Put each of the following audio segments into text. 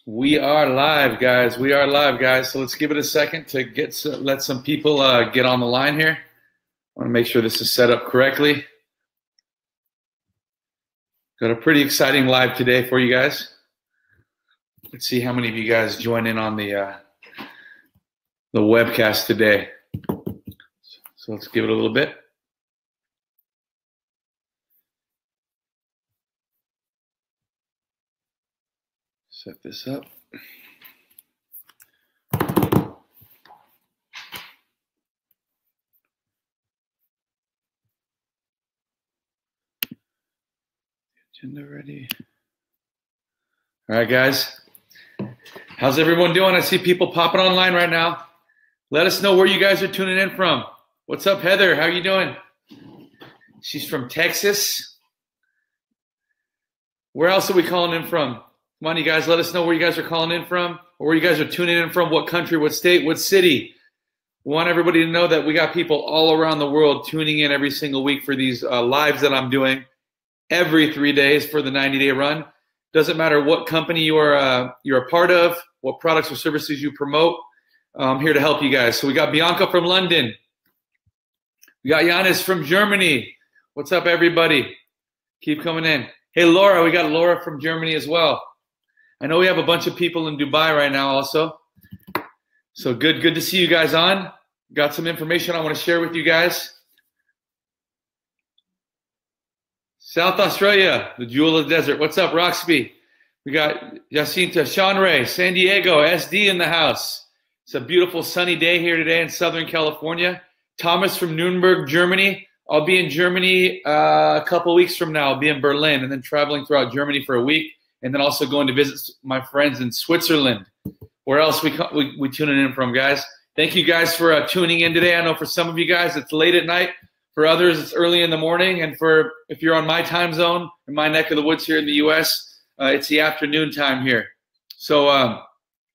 We are live, guys. We are live, guys. So let's give it a second to let some people get on the line here. I want to make sure this is set up correctly. Got a pretty exciting live today for you guys. Let's see how many of you guys join in on the webcast today. So let's give it a little bit. Set this up. Agenda ready. All right, guys. How's everyone doing? I see people popping online right now. Let us know where you guys are tuning in from. What's up, Heather? How are you doing? She's from Texas. Where else are we calling in from? Come on, you guys, let us know where you guys are calling in from, or where you guys are tuning in from, what country, what state, what city. We want everybody to know that we got people all around the world tuning in every single week for these lives that I'm doing every 3 days for the 90-day run. Doesn't matter what company you're a part of, what products or services you promote. I'm here to help you guys. So we got Bianca from London. We got Yanis from Germany. What's up, everybody? Keep coming in. Hey, Laura, we got Laura from Germany as well. I know we have a bunch of people in Dubai right now also. So good to see you guys on. Got some information I want to share with you guys. South Australia, the jewel of the desert. What's up, Roxby? We got Jacinta, Shanray, San Diego, SD in the house. It's a beautiful sunny day here today in Southern California. Thomas from Nuremberg, Germany. I'll be in Germany a couple weeks from now. I'll be in Berlin and then traveling throughout Germany for a week. And then also going to visit my friends in Switzerland. Where else we tuning in from, guys? Thank you guys for tuning in today. I know for some of you guys it's late at night. For others it's early in the morning. And if you're on my time zone, in my neck of the woods here in the U.S., it's the afternoon time here. So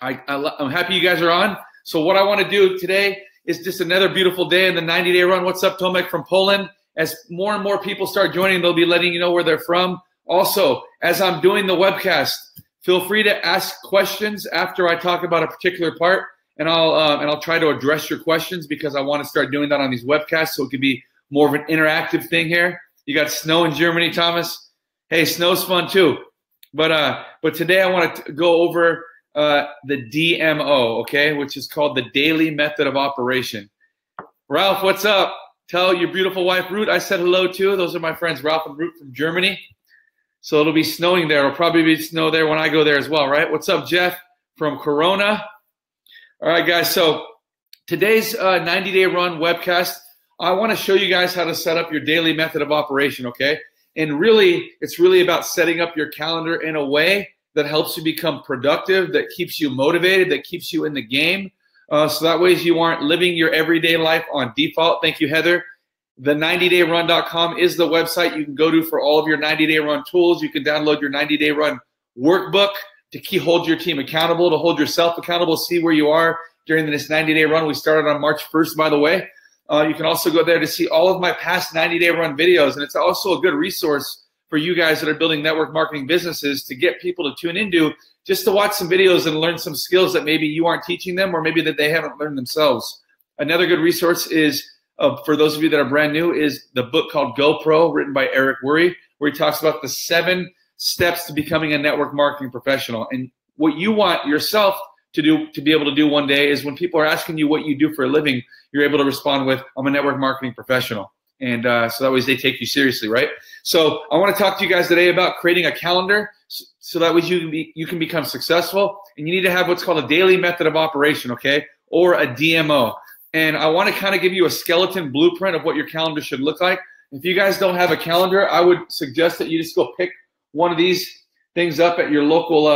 I'm happy you guys are on. So what I want to do today is just another beautiful day in the 90-day run. What's up, Tomek from Poland? As more and more people start joining, they'll be letting you know where they're from. Also, as I'm doing the webcast, feel free to ask questions after I talk about a particular part, and I'll try to address your questions because I want to start doing that on these webcasts so it could be more of an interactive thing here. You got snow in Germany, Thomas. Hey, snow's fun too. But today I want to go over the DMO, okay, which is called the Daily Method of Operation. Ralph, what's up? Tell your beautiful wife Ruth I said hello too. Those are my friends Ralph and Ruth from Germany. So it'll be snowing there. It'll probably be snow there when I go there as well, right? What's up, Jeff from Corona? All right, guys. So today's 90-day run webcast, I want to show you guys how to set up your daily method of operation, okay? And really, it's really about setting up your calendar in a way that helps you become productive, that keeps you motivated, that keeps you in the game. So that way you aren't living your everyday life on default. Thank you, Heather. The 90dayrun.com is the website you can go to for all of your 90-day run tools. You can download your 90-day run workbook to hold your team accountable, to hold yourself accountable, see where you are during this 90-day run. We started on March 1st, by the way. You can also go there to see all of my past 90-day run videos. And it's also a good resource for you guys that are building network marketing businesses to get people to tune into, just to watch some videos and learn some skills that maybe you aren't teaching them or maybe that they haven't learned themselves. Another good resource is, for those of you that are brand new, is the book called GoPro, written by Eric Worre, where he talks about the 7 steps to becoming a network marketing professional. And what you want yourself to do, to be able to do one day, is when people are asking you what you do for a living, you're able to respond with, I'm a network marketing professional. And so that way they take you seriously, right? So I want to talk to you guys today about creating a calendar so that way you can become successful. And you need to have what's called a daily method of operation, okay, or a DMO. And I want to kind of give you a skeleton blueprint of what your calendar should look like. If you guys don't have a calendar, I would suggest that you just go pick one of these things up at your local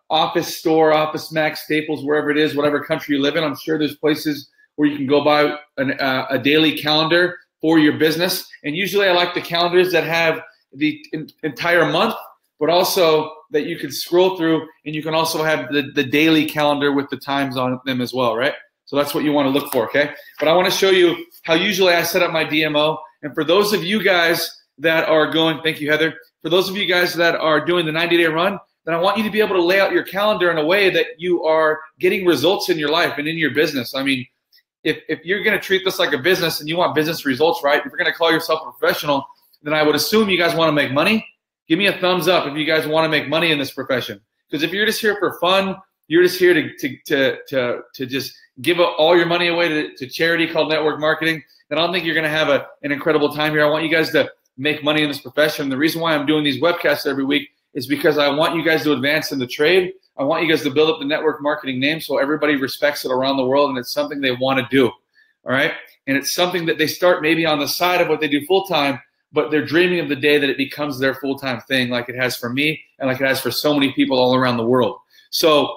office store, Office Max, Staples, wherever it is, whatever country you live in. I'm sure there's places where you can go buy a daily calendar for your business. And usually I like the calendars that have the entire month, but also that you can scroll through, and you can also have the daily calendar with the times on them as well, right? So that's what you want to look for, okay? But I want to show you how usually I set up my DMO. And for those of you guys that are going, thank you, Heather. For those of you guys that are doing the 90-day run, then I want you to be able to lay out your calendar in a way that you are getting results in your life and in your business. I mean, if you're going to treat this like a business and you want business results, right? If you're going to call yourself a professional, then I would assume you guys want to make money. Give me a thumbs up if you guys want to make money in this profession. Because if you're just here for fun, you're just here to just give all your money away to charity called network marketing, then I don't think you're going to have an incredible time here. I want you guys to make money in this profession. The reason why I'm doing these webcasts every week is because I want you guys to advance in the trade. I want you guys to build up the network marketing name so everybody respects it around the world, and it's something they want to do, all right? And it's something that they start maybe on the side of what they do full-time, but they're dreaming of the day that it becomes their full-time thing, like it has for me and like it has for so many people all around the world. So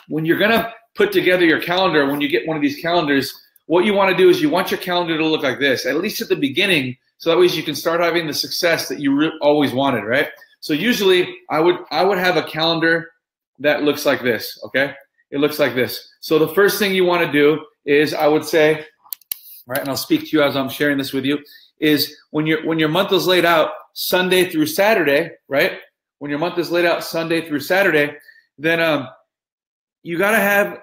when you're going to put together your calendar, when you get one of these calendars, what you want to do is you want your calendar to look like this, at least at the beginning, so that way you can start having the success that you always wanted, right? So usually I would have a calendar that looks like this, okay? It looks like this. So the first thing you want to do is, I would say, right, and I'll speak to you as I'm sharing this with you, is when your month is laid out Sunday through Saturday, right? When your month is laid out Sunday through Saturday, then you got to have,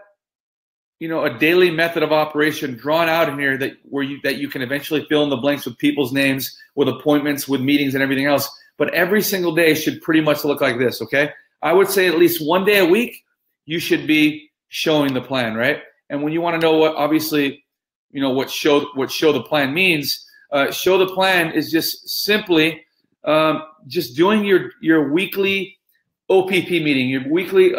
you know, a daily method of operation drawn out in here that you can eventually fill in the blanks with people's names, with appointments, with meetings and everything else. But every single day should pretty much look like this, okay? I would say at least one day a week you should be showing the plan, right? And when you want to know what, obviously, you know, what show the plan means, show the plan is just simply just doing your weekly OPP meeting, your weekly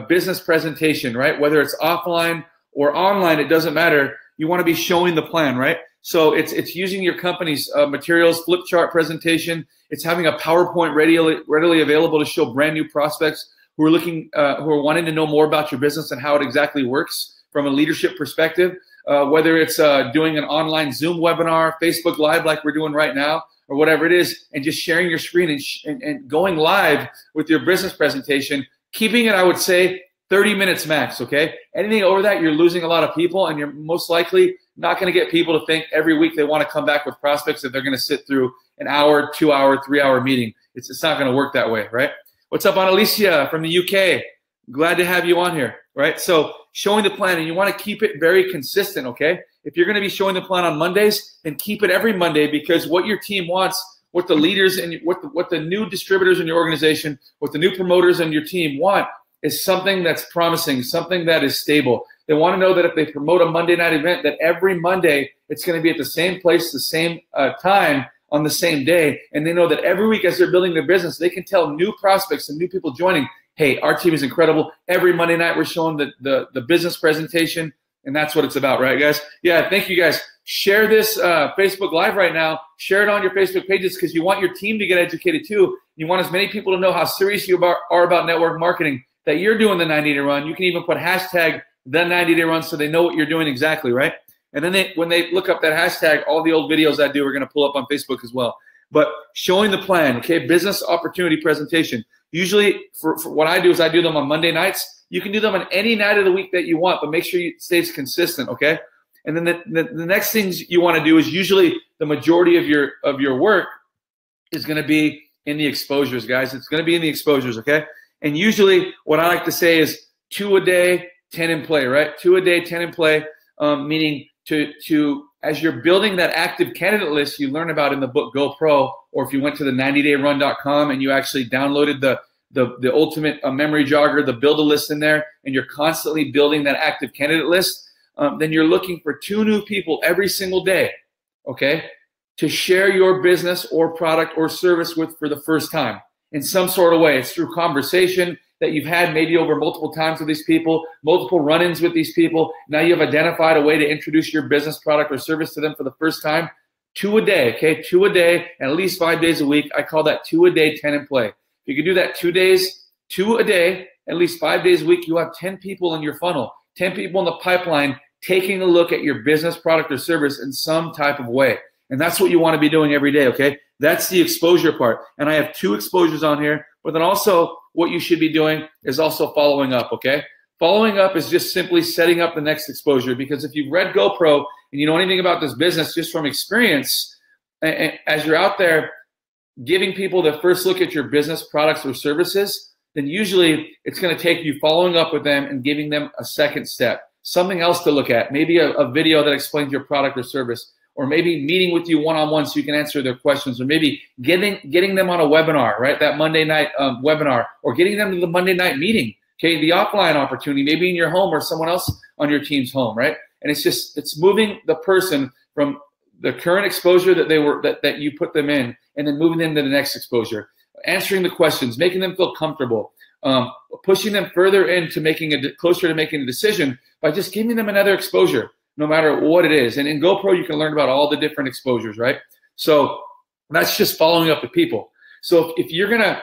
business presentation, right? Whether it's offline or online, it doesn't matter. You want to be showing the plan, right? So it's using your company's materials, flip chart presentation. It's having a PowerPoint readily available to show brand new prospects who are who are wanting to know more about your business and how it exactly works from a leadership perspective. Whether it's doing an online Zoom webinar, Facebook Live like we're doing right now, or whatever it is, and just sharing your screen and going live with your business presentation, keeping it, I would say, 30 minutes max, okay? Anything over that, you're losing a lot of people, and you're most likely not going to get people to think every week they want to come back with prospects if they're going to sit through an hour, 2 hour, 3 hour meeting. It's not going to work that way, right? What's up, Alicia from the UK? Glad to have you on here, right? So showing the plan, and you want to keep it very consistent, okay? If you're going to be showing the plan on Mondays, then keep it every Monday, because what your team wants, what the leaders and what the new distributors in your organization, what the new promoters in your team want is something that's promising, something that is stable. They want to know that if they promote a Monday night event, that every Monday it's going to be at the same place, the same time, on the same day. And they know that every week as they're building their business, they can tell new prospects and new people joining, hey, our team is incredible. Every Monday night we're showing the business presentation, and that's what it's about, right, guys? Yeah, thank you, guys. Share this Facebook Live right now. Share it on your Facebook pages, because you want your team to get educated too. You want as many people to know how serious you are about network marketing, that you're doing the 90-day run. You can even put hashtag the 90-day run so they know what you're doing exactly, right? And then when they look up that hashtag, all the old videos I do are going to pull up on Facebook as well. But showing the plan, okay, business opportunity presentation. Usually for what I do is I do them on Monday nights. You can do them on any night of the week that you want, but make sure it stays consistent, okay? And then the next things you want to do is usually the majority of your work is going to be in the exposures, guys. It's going to be in the exposures, okay? And usually what I like to say is 2 a day, 10 in play, right? 2 a day, 10 in play, meaning as you're building that active candidate list you learn about in the book Go Pro, or if you went to the 90dayrun.com and you actually downloaded the ultimate memory jogger, the build a list in there, and you're constantly building that active candidate list, then you're looking for 2 new people every single day, okay, to share your business or product or service with for the first time in some sort of way. It's through conversation that you've had maybe over multiple times with these people, multiple run-ins with these people. Now you've identified a way to introduce your business, product, or service to them for the first time. 2 a day, okay? 2 a day, and at least 5 days a week. I call that 2 a day, 10 in play. If you can do that 2 days, 2 a day, at least 5 days a week, you have 10 people in your funnel, 10 people in the pipeline taking a look at your business, product, or service in some type of way. And that's what you want to be doing every day, okay? That's the exposure part. And I have 2 exposures on here, but then also what you should be doing is also following up, okay? Following up is just simply setting up the next exposure, because if you've read GoPro and you know anything about this business just from experience, and as you're out there giving people the first look at your business, products, or services, then usually it's going to take you following up with them and giving them a second step, something else to look at, maybe a video that explains your product or service, or maybe meeting with you one-on-one so you can answer their questions, or maybe getting them on a webinar, right? That Monday night webinar, or getting them to the Monday night meeting, okay? The offline opportunity, maybe in your home or someone else on your team's home, right? And it's moving the person from the current exposure that you put them in, and then moving them to the next exposure, answering the questions, making them feel comfortable, pushing them further into closer to making a decision by just giving them another exposure, no matter what it is. And in GoPro, you can learn about all the different exposures, right? So that's just following up with people. So if you're going to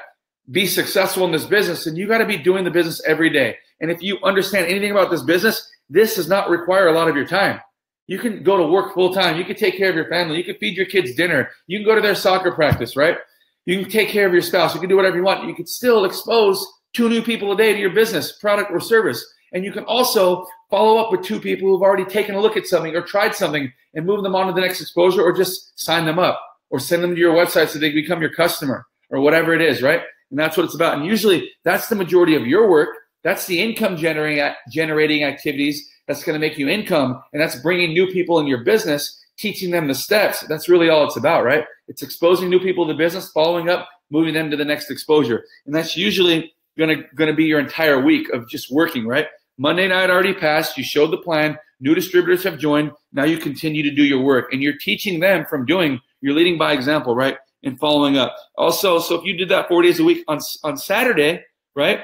be successful in this business, then you got to be doing the business every day. And if you understand anything about this business, this does not require a lot of your time. You can go to work full time. You can take care of your family. You can feed your kids dinner. You can go to their soccer practice, right? You can take care of your spouse. You can do whatever you want. You can still expose 2 new people a day to your business, product, or service. And you can also follow up with 2 people who've already taken a look at something or tried something and move them on to the next exposure, or just sign them up or send them to your website so they can become your customer or whatever it is, right? And that's what it's about. And usually that's the majority of your work. That's the income generating activities that's going to make you income. And that's bringing new people in your business, teaching them the steps. That's really all it's about, right? It's exposing new people to the business, following up, moving them to the next exposure. And that's usually going to be your entire week of just working, right? Monday night already passed. You showed the plan. New distributors have joined. Now you continue to do your work. And you're teaching them from doing. You're leading by example, right? And following up. Also, so if you did that 4 days a week on Saturday, right?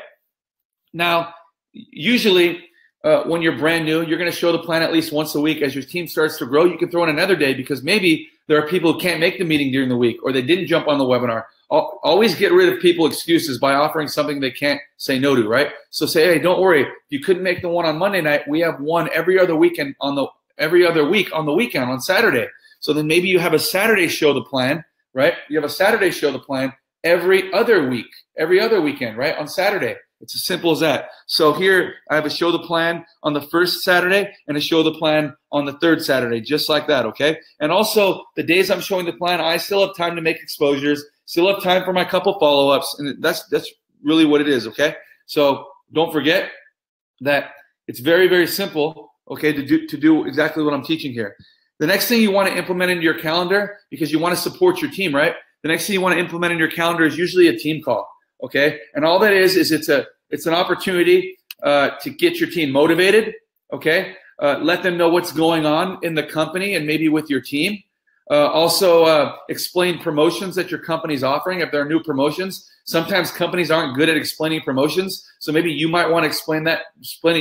Now, usually when you're brand new, you're going to show the plan at least once a week. As your team starts to grow, you can throw in another day, because maybe there are people who can't make the meeting during the week, or they didn't jump on the webinar. Always get rid of people excuses by offering something they can't say no to, right? So say, hey, don't worry. If you couldn't make the one on Monday night, we have one every other week on the weekend on Saturday. So then maybe you have a Saturday show the plan, right? You have a Saturday show the plan every other weekend, right? On Saturday. It's as simple as that. So here I have a show the plan on the first Saturday and a show the plan on the third Saturday, just like that, okay? And also the days I'm showing the plan, I still have time to make exposures, still have time for my couple follow-ups, and that's really what it is, okay? So don't forget that it's very, very simple, okay, to do exactly what I'm teaching here. The next thing you want to implement into your calendar, because you want to support your team, right? The next thing you want to implement in your calendar is usually a team call. Okay, and all that is it's an opportunity to get your team motivated. Okay, let them know what's going on in the company and maybe with your team. Also, explain promotions that your company's offering. If there are new promotions, sometimes companies aren't good at explaining promotions, so maybe you might want to explain it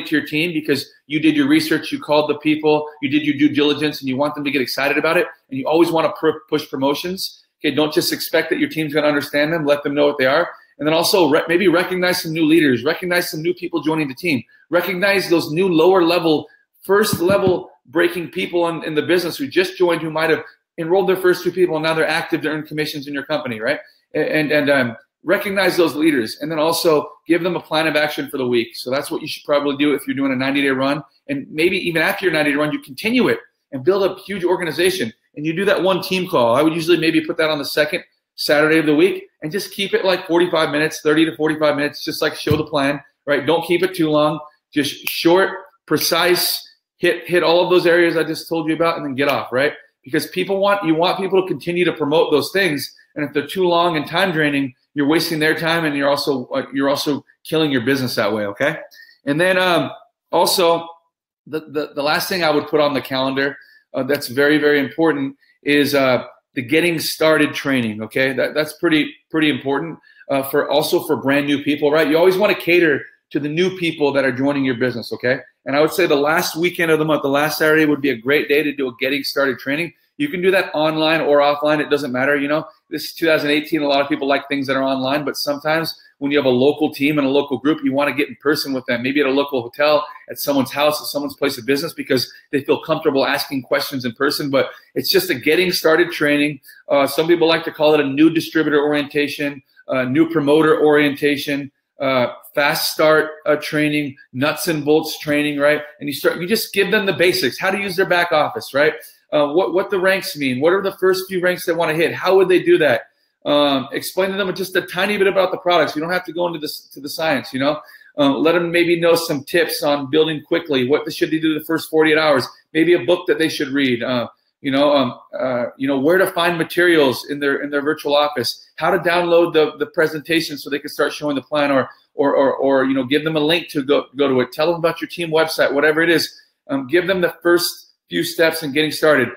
to your team, because you did your research, you called the people, you did your due diligence, and you want them to get excited about it. And you always want to push promotions. Okay, don't just expect that your team's going to understand them. Let them know what they are. And then also maybe recognize some new leaders, recognize some new people joining the team, recognize those new lower level, first level breaking people in the business who just joined, who might have enrolled their first 2 people and now they're active to earn commissions in your company, right? And recognize those leaders, and then also give them a plan of action for the week. So that's what you should probably do if you're doing a 90-day run. And maybe even after your 90-day run, you continue it and build a huge organization. And you do that one team call. I would usually maybe put that on the second Saturday of the week, and just keep it like 45 minutes, 30 to 45 minutes, just like show the plan, right? Don't keep it too long. Just short, precise, hit all of those areas I just told you about, and then get off, right? Because you want people to continue to promote those things, and if they're too long and time draining, you're wasting their time, and you're also killing your business that way, okay? And then also the last thing I would put on the calendar that's very, very important is the getting started training, okay? That's pretty important for brand new people, right? You always want to cater to the new people that are joining your business, okay? And I would say the last weekend of the month, the last Saturday, would be a great day to do a getting started training. You can do that online or offline. It doesn't matter, you know. This is 2018. A lot of people like things that are online, but sometimes when you have a local team and a local group, you want to get in person with them, maybe at a local hotel, at someone's house, at someone's place of business, because they feel comfortable asking questions in person. But it's just a getting started training. Some people like to call it a new distributor orientation, new promoter orientation, fast start training, nuts and bolts training, right? And you just give them the basics, how to use their back office, right? What the ranks mean, what are the first few ranks they want to hit, how would they do that? Explain to them just a tiny bit about the products. You don't have to go into the science, you know. Let them maybe know some tips on building quickly, what they should do the first 48 hours, maybe a book that they should read, where to find materials in their virtual office, how to download the presentation so they can start showing the plan, or give them a link to go to it. Tell them about your team website, whatever it is. Give them the first few steps in getting started.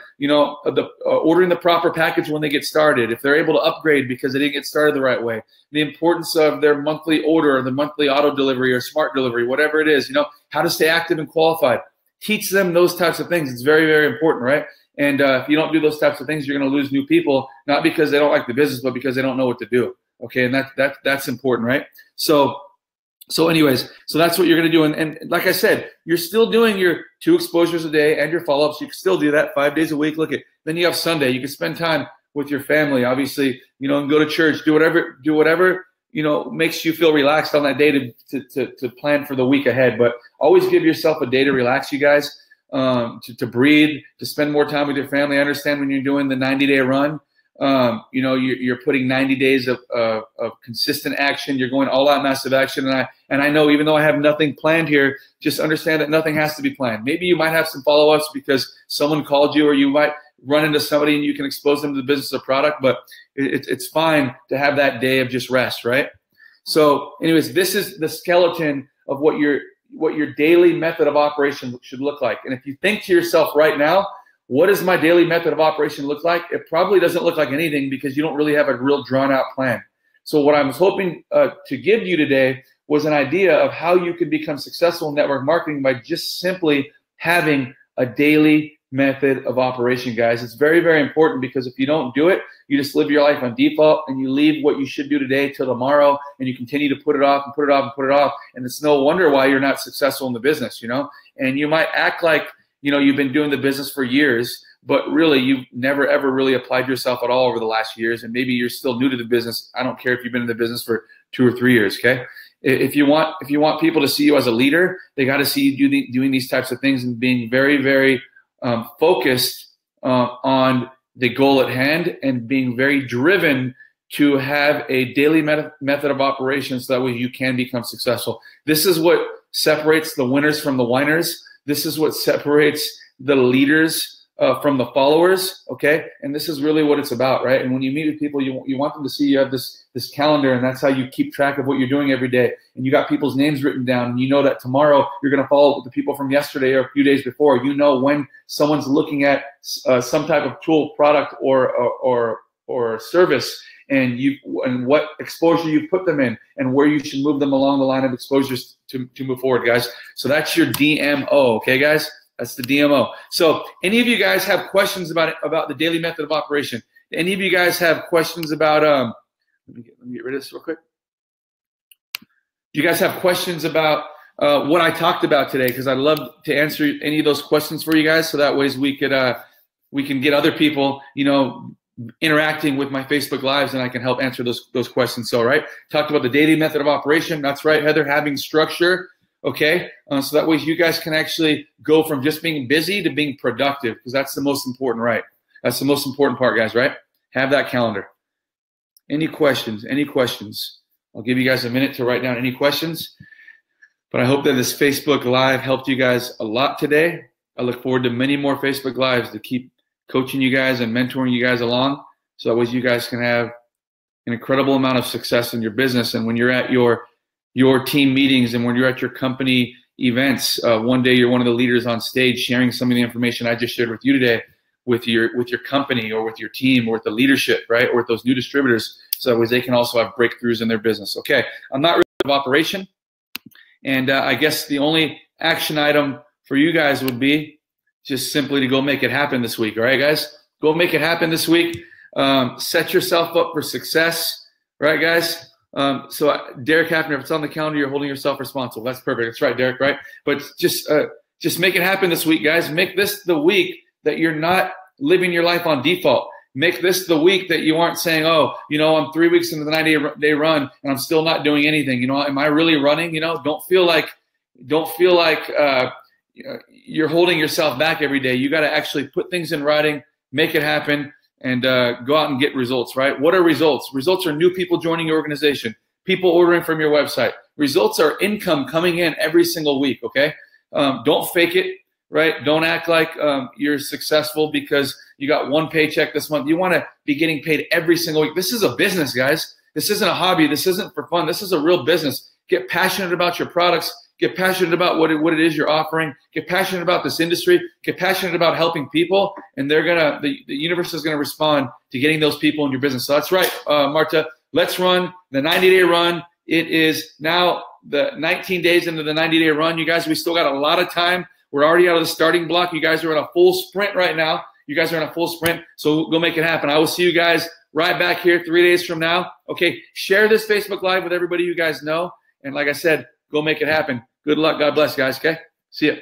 Ordering the proper package when they get started, if they're able to upgrade because they didn't get started the right way, the importance of their monthly order or the monthly auto delivery or smart delivery, whatever it is, how to stay active and qualified. Teach them those types of things. It's very, very important, right? And if you don't do those types of things, you're going to lose new people, not because they don't like the business, but because they don't know what to do. Okay, and that's important, right? So anyways, so that's what you're going to do. And like I said, you're still doing your 2 exposures a day and your follow-ups. You can still do that 5 days a week. Then you have Sunday. You can spend time with your family, obviously, and go to church. Do whatever makes you feel relaxed on that day to plan for the week ahead. But always give yourself a day to relax, you guys, to breathe, to spend more time with your family. I understand when you're doing the 90-day run, you're putting 90 days of consistent action. You're going all out massive action. And I know, even though I have nothing planned here, just understand that nothing has to be planned. Maybe you might have some follow-ups because someone called you, or you might run into somebody and you can expose them to the business or product, but it's fine to have that day of just rest, right? So anyways, this is the skeleton of what your daily method of operation should look like. And if you think to yourself right now, what does my daily method of operation look like? It probably doesn't look like anything because you don't really have a real drawn-out plan. So what I was hoping to give you today was an idea of how you could become successful in network marketing by just simply having a daily method of operation, guys. It's very, very important, because if you don't do it, you just live your life on default and you leave what you should do today till tomorrow, and you continue to put it off and put it off and put it off. And it's no wonder why you're not successful in the business, And you might act like, you've been doing the business for years, but really you've never, ever really applied yourself at all over the last years. And maybe you're still new to the business. I don't care if you've been in the business for 2 or 3 years, okay? If you want people to see you as a leader, they got to see you doing these types of things and being very, very focused on the goal at hand, and being very driven to have a daily method of operation, so that way you can become successful. This is what separates the winners from the whiners. This is what separates the leaders from the followers, okay? And this is really what it's about, right? And when you meet with people, you want them to see you have this calendar, and that's how you keep track of what you're doing every day. And you got people's names written down, and you know that tomorrow you're going to follow up with the people from yesterday or a few days before. You know when someone's looking at some type of tool, product, or service, and what exposure you put them in, and where you should move them along the line of exposures to move forward, guys. So that's your DMO, okay, guys? That's the DMO. So any of you guys have questions about the daily method of operation? Any of you guys have questions about let me get rid of this real quick. Do you guys have questions about what I talked about today? Because I'd love to answer any of those questions for you guys, so that ways we can get other people, interacting with my Facebook Lives, and I can help answer those questions. So, right, talked about the daily method of operation. That's right, Heather, having structure. Okay, so that way you guys can actually go from just being busy to being productive, because that's the most important, right? That's the most important part, guys, right? Have that calendar. Any questions? Any questions? I'll give you guys a minute to write down any questions. But I hope that this Facebook Live helped you guys a lot today. I look forward to many more Facebook Lives to keep coaching you guys and mentoring you guys along, so that way you guys can have an incredible amount of success in your business. And when you're at your team meetings, and when you're at your company events, one day you're one of the leaders on stage sharing some of the information I just shared with you today with your company, or with your team, or with the leadership, right? Or with those new distributors, so that way they can also have breakthroughs in their business. Okay, I'm not really of operation. And I guess the only action item for you guys would be just simply to go make it happen this week. All right, guys? Go make it happen this week. Set yourself up for success. Right, guys? So Derek Hafner, if it's on the calendar, you're holding yourself responsible. That's perfect. That's right, Derek, right? But just make it happen this week, guys. Make this the week that you're not living your life on default. Make this the week that you aren't saying, oh, I'm 3 weeks into the 90-day run and I'm still not doing anything. Am I really running? Don't feel like you're holding yourself back every day. You got to actually put things in writing, make it happen, and go out and get results, right? What are results? Results are new people joining your organization, people ordering from your website. Results are income coming in every single week, okay? Don't fake it, right? Don't act like you're successful because you got one paycheck this month. You want to be getting paid every single week. This is a business, guys. This isn't a hobby. This isn't for fun. This is a real business. Get passionate about your products. Get passionate about what it is you're offering. Get passionate about this industry. Get passionate about helping people, and the universe is gonna respond to getting those people in your business. So that's right, Marta. Let's run the 90-day run. It is now the 19 days into the 90-day run. You guys, we still got a lot of time. We're already out of the starting block. You guys are in a full sprint right now. You guys are in a full sprint, so go make it happen. I will see you guys right back here 3 days from now. Okay, share this Facebook Live with everybody you guys know. And like I said, go make it happen. Good luck. God bless, guys. Okay? See ya.